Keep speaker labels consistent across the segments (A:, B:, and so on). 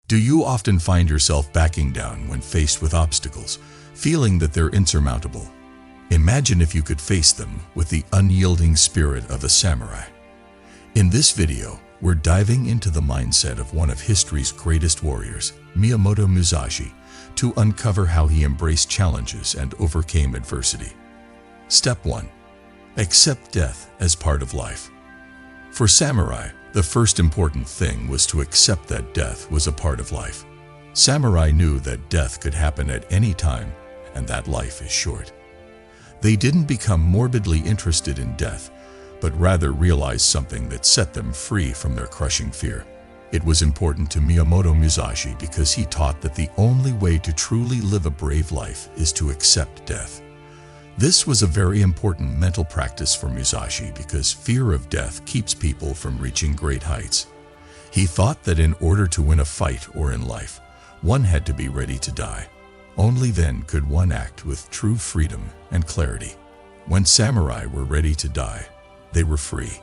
A: Do you often find yourself backing down when faced with obstacles, feeling that they're insurmountable? Imagine if you could face them with the unyielding spirit of a samurai. In this video, we're diving into the mindset of one of history's greatest warriors, Miyamoto Musashi, to uncover how he embraced challenges and overcame adversity. Step 1. Accept death as part of life. For samurai, the first important thing was to accept that death was a part of life. Samurai knew that death could happen at any time and that life is short. They didn't become morbidly interested in death, but rather realized something that set them free from their crushing fear. It was important to Miyamoto Musashi because he taught that the only way to truly live a brave life is to accept death. This was a very important mental practice for Musashi because fear of death keeps people from reaching great heights. He thought that in order to win a fight or in life, one had to be ready to die. Only then could one act with true freedom and clarity. When samurai were ready to die, they were free.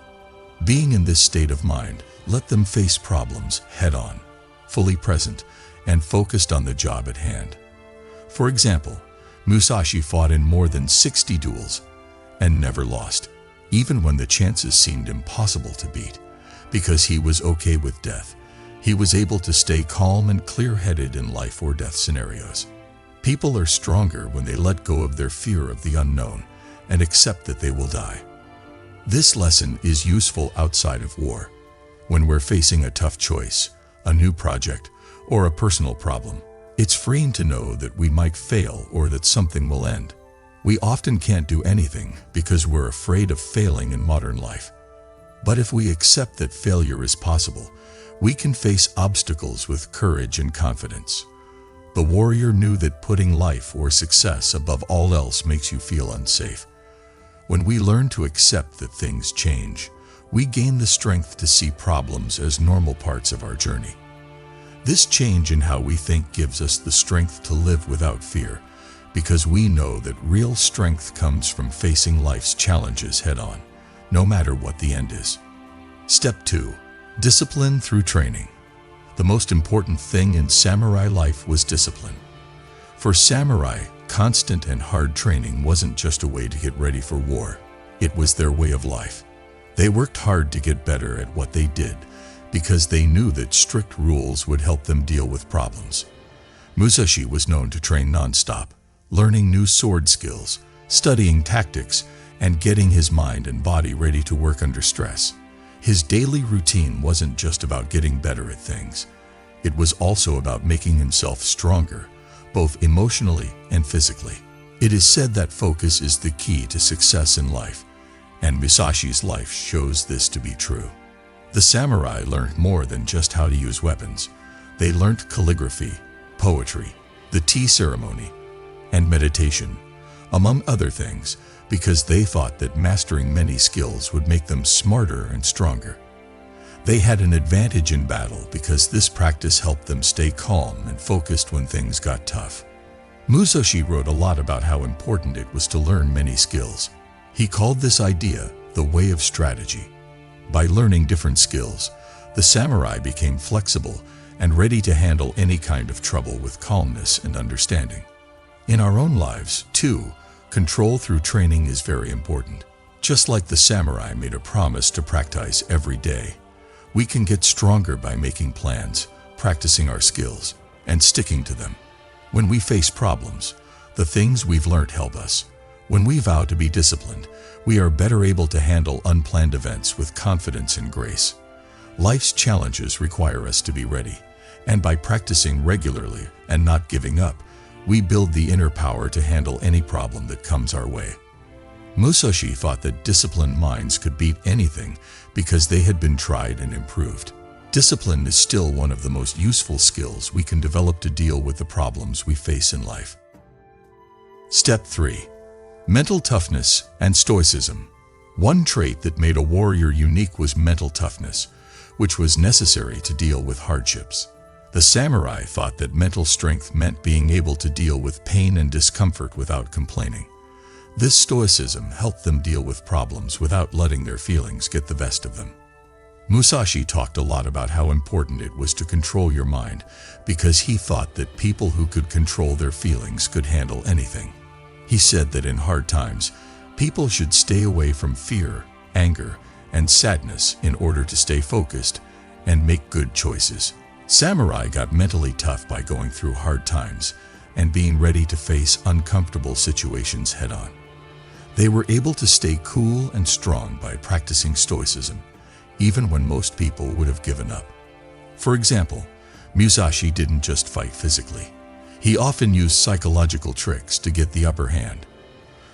A: Being in this state of mind let them face problems head-on, fully present, and focused on the job at hand. For example, Musashi fought in more than 60 duels and never lost, even when the chances seemed impossible to beat. Because he was okay with death, he was able to stay calm and clear-headed in life or death scenarios. People are stronger when they let go of their fear of the unknown and accept that they will die. This lesson is useful outside of war. When we're facing a tough choice, a new project, or a personal problem, it's freeing to know that we might fail or that something will end. We often can't do anything because we're afraid of failing in modern life. But if we accept that failure is possible, we can face obstacles with courage and confidence. The warrior knew that putting life or success above all else makes you feel unsafe. When we learn to accept that things change, we gain the strength to see problems as normal parts of our journey. This change in how we think gives us the strength to live without fear, because we know that real strength comes from facing life's challenges head-on, no matter what the end is. Step 2. Discipline through training. The most important thing in samurai life was discipline. For samurai, constant and hard training wasn't just a way to get ready for war. It was their way of life. They worked hard to get better at what they did, because they knew that strict rules would help them deal with problems. Musashi was known to train non-stop, learning new sword skills, studying tactics, and getting his mind and body ready to work under stress. His daily routine wasn't just about getting better at things. It was also about making himself stronger, both emotionally and physically. It is said that focus is the key to success in life, and Musashi's life shows this to be true. The samurai learned more than just how to use weapons. They learned calligraphy, poetry, the tea ceremony, and meditation, among other things, because they thought that mastering many skills would make them smarter and stronger. They had an advantage in battle because this practice helped them stay calm and focused when things got tough. Musashi wrote a lot about how important it was to learn many skills. He called this idea the way of strategy. By learning different skills, the samurai became flexible and ready to handle any kind of trouble with calmness and understanding. In our own lives, too, control through training is very important. Just like the samurai made a promise to practice every day, we can get stronger by making plans, practicing our skills, and sticking to them. When we face problems, the things we've learned help us. When we vow to be disciplined, we are better able to handle unplanned events with confidence and grace. Life's challenges require us to be ready, and by practicing regularly and not giving up, we build the inner power to handle any problem that comes our way. Musashi thought that disciplined minds could beat anything because they had been tried and improved. Discipline is still one of the most useful skills we can develop to deal with the problems we face in life. Step 3. Mental toughness and Stoicism. One trait that made a warrior unique was mental toughness, which was necessary to deal with hardships. The samurai thought that mental strength meant being able to deal with pain and discomfort without complaining. This stoicism helped them deal with problems without letting their feelings get the best of them. Musashi talked a lot about how important it was to control your mind because he thought that people who could control their feelings could handle anything. He said that in hard times, people should stay away from fear, anger, and sadness in order to stay focused and make good choices. Samurai got mentally tough by going through hard times and being ready to face uncomfortable situations head-on. They were able to stay cool and strong by practicing Stoicism, even when most people would have given up. For example, Musashi didn't just fight physically. He often used psychological tricks to get the upper hand.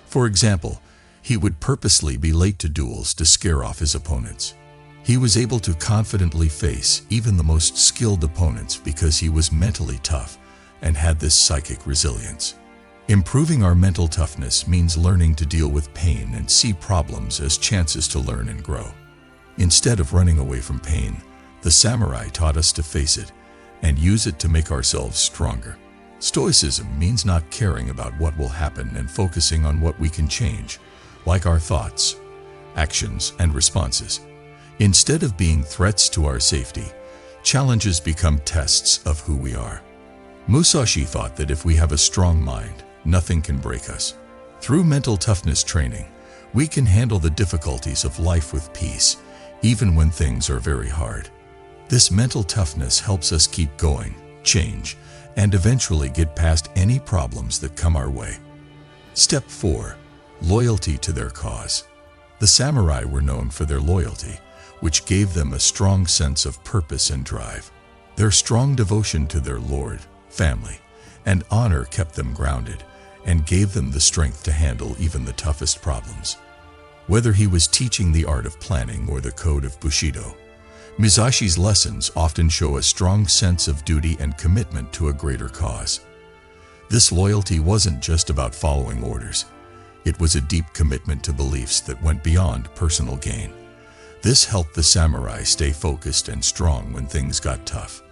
A: For example, he would purposely be late to duels to scare off his opponents. He was able to confidently face even the most skilled opponents because he was mentally tough and had this psychic resilience. Improving our mental toughness means learning to deal with pain and see problems as chances to learn and grow. Instead of running away from pain, the samurai taught us to face it and use it to make ourselves stronger. Stoicism means not caring about what will happen and focusing on what we can change, like our thoughts, actions, and responses. Instead of being threats to our safety, challenges become tests of who we are. Musashi thought that if we have a strong mind, nothing can break us. Through mental toughness training, we can handle the difficulties of life with peace, even when things are very hard. This mental toughness helps us keep going, change, and eventually get past any problems that come our way. Step 4. Loyalty to their cause. The samurai were known for their loyalty, which gave them a strong sense of purpose and drive. Their strong devotion to their lord, family, and honor kept them grounded and gave them the strength to handle even the toughest problems. Whether he was teaching the art of planning or the code of Bushido, Musashi's lessons often show a strong sense of duty and commitment to a greater cause. This loyalty wasn't just about following orders. It was a deep commitment to beliefs that went beyond personal gain. This helped the samurai stay focused and strong when things got tough.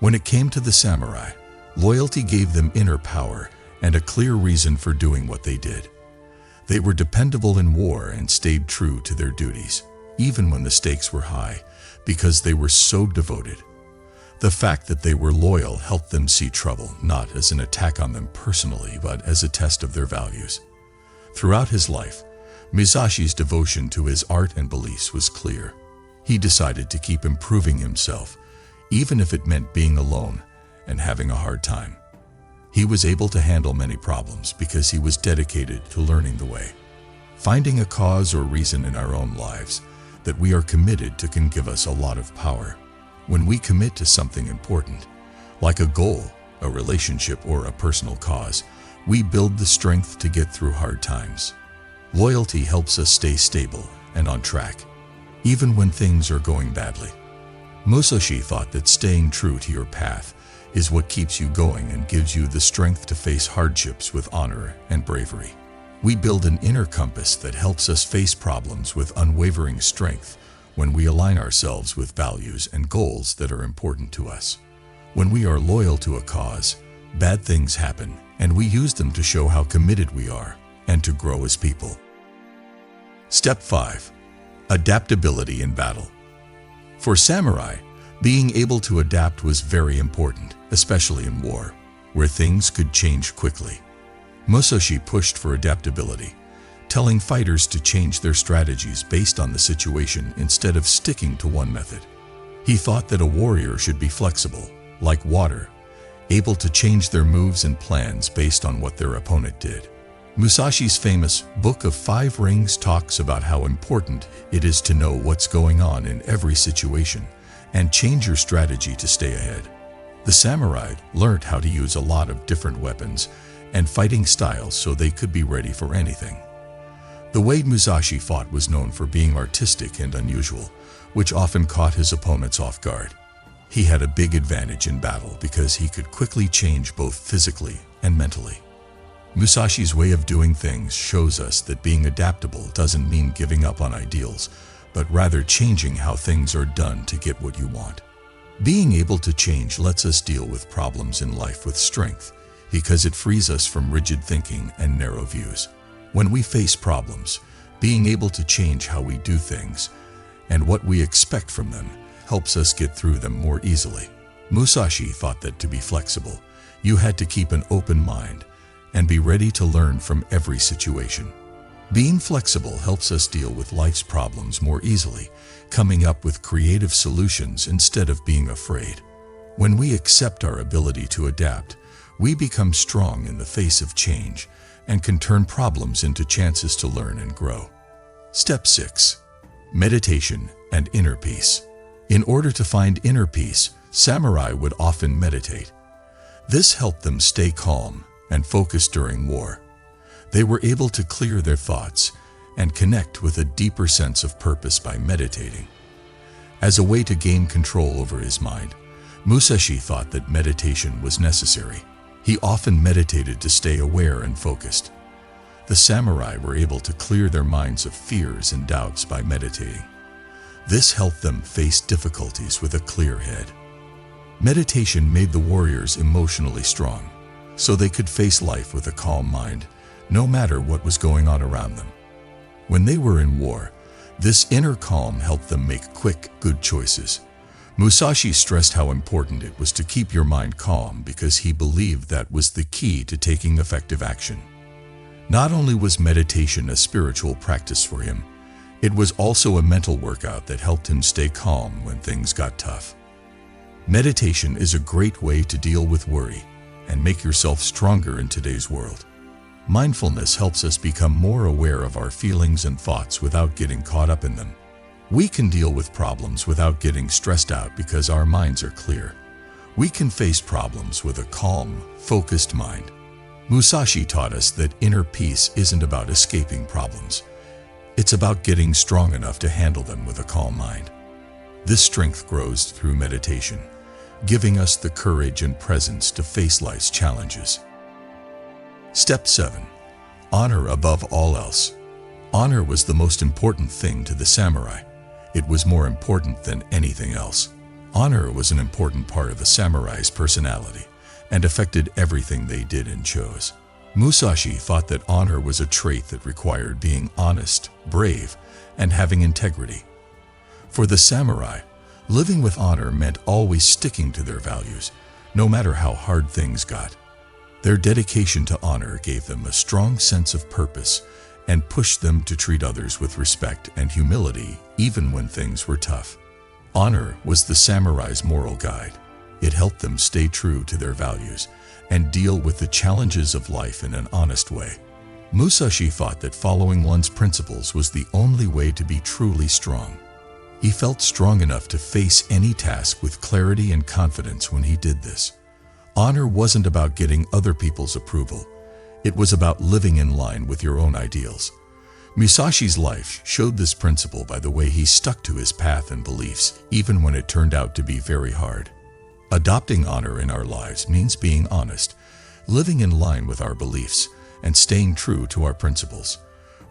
A: When it came to the samurai, loyalty gave them inner power and a clear reason for doing what they did. They were dependable in war and stayed true to their duties, even when the stakes were high, because they were so devoted. The fact that they were loyal helped them see trouble not as an attack on them personally, but as a test of their values. Throughout his life, Musashi's devotion to his art and beliefs was clear. He decided to keep improving himself, even if it meant being alone and having a hard time. He was able to handle many problems because he was dedicated to learning the way. Finding a cause or reason in our own lives that we are committed to can give us a lot of power. When we commit to something important, like a goal, a relationship, or a personal cause, we build the strength to get through hard times. Loyalty helps us stay stable and on track, even when things are going badly. Musashi thought that staying true to your path is what keeps you going and gives you the strength to face hardships with honor and bravery. We build an inner compass that helps us face problems with unwavering strength when we align ourselves with values and goals that are important to us. When we are loyal to a cause, bad things happen, and we use them to show how committed we are and to grow as people. Step 5. Adaptability in battle. For samurai, being able to adapt was very important, especially in war, where things could change quickly. Musashi pushed for adaptability, telling fighters to change their strategies based on the situation instead of sticking to one method. He thought that a warrior should be flexible, like water, able to change their moves and plans based on what their opponent did. Musashi's famous Book of 5 Rings talks about how important it is to know what's going on in every situation and change your strategy to stay ahead. The samurai learned how to use a lot of different weapons and fighting styles so they could be ready for anything. The way Musashi fought was known for being artistic and unusual, which often caught his opponents off guard. He had a big advantage in battle because he could quickly change both physically and mentally. Musashi's way of doing things shows us that being adaptable doesn't mean giving up on ideals, but rather changing how things are done to get what you want. Being able to change lets us deal with problems in life with strength because it frees us from rigid thinking and narrow views. When we face problems, being able to change how we do things and what we expect from them helps us get through them more easily. Musashi thought that to be flexible, you had to keep an open mind and be ready to learn from every situation. Being flexible helps us deal with life's problems more easily, coming up with creative solutions instead of being afraid. When we accept our ability to adapt, we become strong in the face of change and can turn problems into chances to learn and grow. Step 6. Meditation and inner peace. In order to find inner peace, samurai would often meditate. This helped them stay calm and focused during war. They were able to clear their thoughts and connect with a deeper sense of purpose by meditating. As a way to gain control over his mind, Musashi thought that meditation was necessary. He often meditated to stay aware and focused. The samurai were able to clear their minds of fears and doubts by meditating. This helped them face difficulties with a clear head. Meditation made the warriors emotionally strong, so they could face life with a calm mind, no matter what was going on around them. When they were in war, this inner calm helped them make quick, good choices. Musashi stressed how important it was to keep your mind calm because he believed that was the key to taking effective action. Not only was meditation a spiritual practice for him, it was also a mental workout that helped him stay calm when things got tough. Meditation is a great way to deal with worry and make yourself stronger in today's world. Mindfulness helps us become more aware of our feelings and thoughts without getting caught up in them. We can deal with problems without getting stressed out because our minds are clear. We can face problems with a calm, focused mind. Musashi taught us that inner peace isn't about escaping problems. It's about getting strong enough to handle them with a calm mind. This strength grows through meditation, giving us the courage and presence to face life's challenges. Step 7. Honor above all else. Honor was the most important thing to the samurai. It was more important than anything else. Honor was an important part of a samurai's personality and affected everything they did and chose. Musashi thought that honor was a trait that required being honest, brave, and having integrity. For the samurai, living with honor meant always sticking to their values, no matter how hard things got. Their dedication to honor gave them a strong sense of purpose and pushed them to treat others with respect and humility even when things were tough. Honor was the samurai's moral guide. It helped them stay true to their values and deal with the challenges of life in an honest way. Musashi thought that following one's principles was the only way to be truly strong. He felt strong enough to face any task with clarity and confidence when he did this. Honor wasn't about getting other people's approval. It was about living in line with your own ideals. Musashi's life showed this principle by the way he stuck to his path and beliefs, even when it turned out to be very hard. Adopting honor in our lives means being honest, living in line with our beliefs, and staying true to our principles.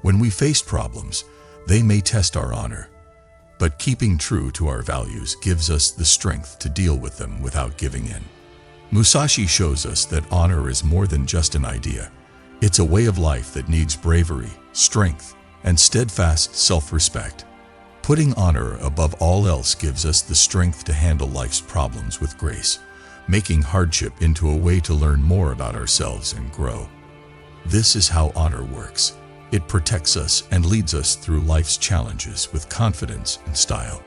A: When we face problems, they may test our honor, but keeping true to our values gives us the strength to deal with them without giving in. Musashi shows us that honor is more than just an idea. It's a way of life that needs bravery, strength, and steadfast self-respect. Putting honor above all else gives us the strength to handle life's problems with grace, making hardship into a way to learn more about ourselves and grow. This is how honor works. It protects us and leads us through life's challenges with confidence and style.